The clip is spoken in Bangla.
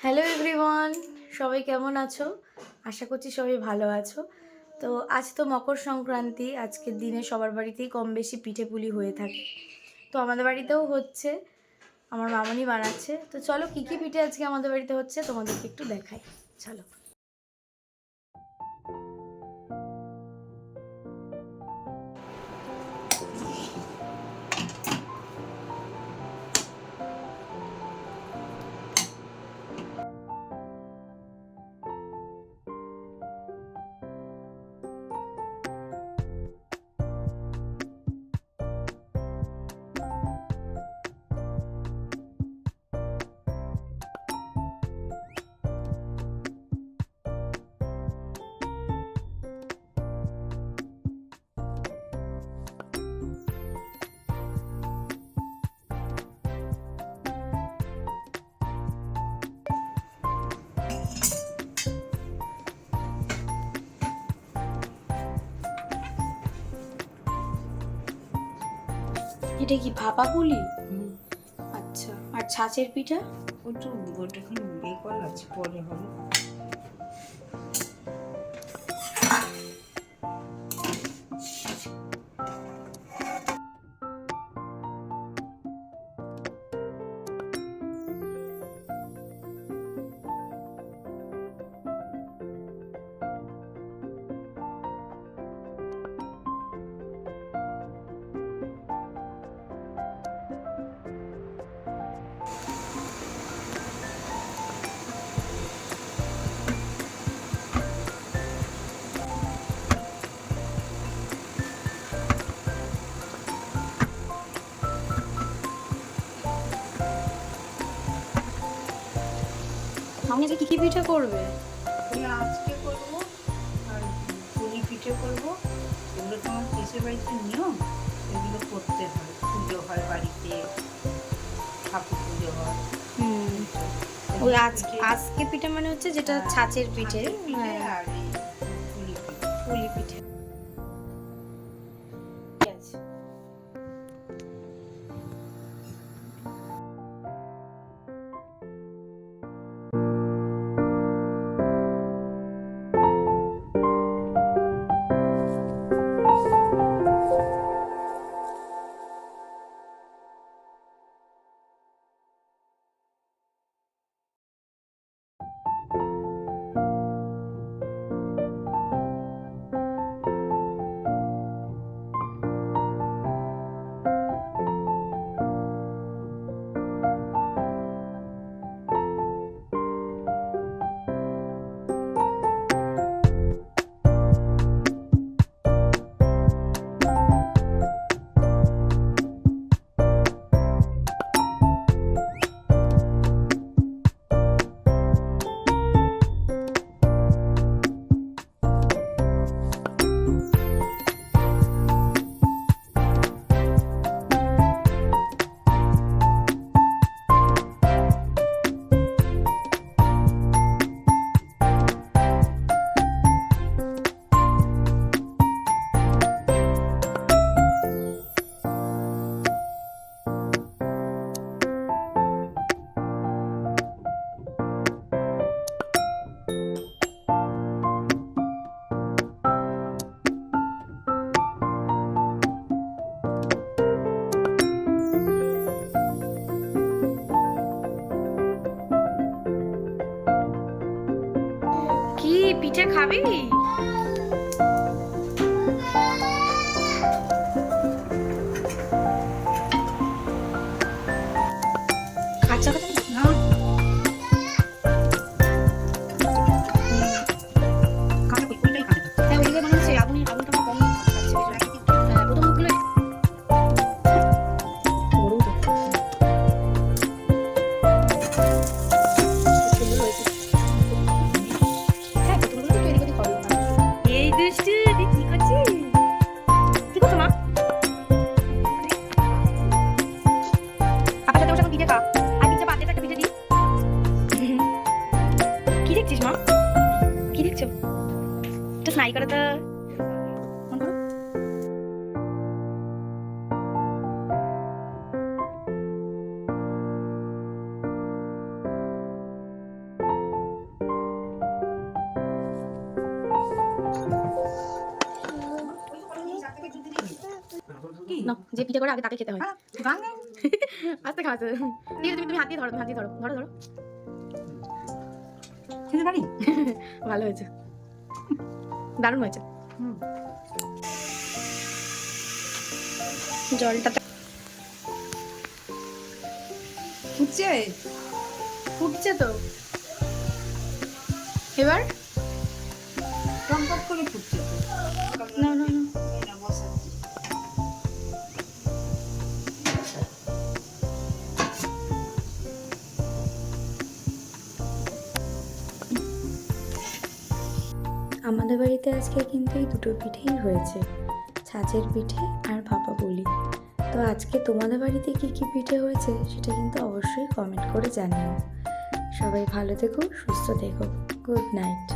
হ্যালো এভরিওয়ান, সবাই কেমন আছো? আশা করছি সবাই ভালো আছো। তো আজ তো মকর সংক্রান্তি, আজকের দিনে সবার বাড়িতেই কম বেশি পিঠে পুলি হয়ে থাকে। তো আমাদের বাড়িতেও হচ্ছে, আমার মামনি বানাচ্ছে। তো চলো কী কী পিঠে আজকে আমাদের বাড়িতে হচ্ছে তোমাদেরকে একটু দেখাই। চলো। এটা কি ভাপা পুলি? আচ্ছা, আর ছাঁচের পিঠা? ওটা এখন বেকল আছে, পরে হবে। আমি আজকে কী কী পিঠা করবে? আজকে করবো আর পুলি পিঠে করবো। এগুলো তোমার দেশের বাড়িতে নিয়ম, এগুলো করতে হয়। পুজো হয় বাড়িতে, ঠাকুর পুজো হয়। ওই আজকে পিঠা মানে হচ্ছে যেটা ছাঁচের পিঠে। হ্যাঁ, আর এই পুলি পিঠে। পুলি পিঠে। ঠিক আছে। কি পিঠে খাবি? কাঁচা না, কাঁচা পুলিটাই কাঁচা। হ্যাঁ, ওইদিকে মনে হচ্ছে আগুনটা কম খাচ্ছে। হ্যাঁ, প্রথম মুখগুলো বড়ও তো সুন্দর হয়েছে। হ্যাঁ, প্রথমগুলো একটু এদিক ওদিক হবে। এই দুষ্টু, তুই কি করছিস? কি করছো মা? পাপার সাথে বসে এখন পিঠে খা। আর পিঠে পাতে একটা পিঠে দিই। কি দেখছিস মা? কি দেখছো? একটু স্নাই করো তো। অন করো। না, যে পিঠে করে আগে তাকে খেতে হয়। হ্যাঁ, গানে আস্তে খাওয়াতে ঠিক আছে, তুমি হাত দিয়ে ধরো, তুমি হাত দিয়ে ধরো, ধরো ধরো। খেতে পারি। ভালো হয়েছে, দারুণ হয়েছে। হুম। জলটা ফুটছে ফুটছে তো, এবার টক টক করে ফুটছে তো। না না না, এটা বসাচ্ছি। আমাদের বাড়িতে আজকে কিন্তু এই দুটো পিঠেই হয়েছে, ছাঁচের পিঠে আর ভাপা পুলি। তো আজকে তোমাদের বাড়িতে কী কী পিঠে হয়েছে সেটা কিন্তু অবশ্যই কমেন্ট করে জানিও। সবাই ভালো থেকো, সুস্থ থেকো। Good night.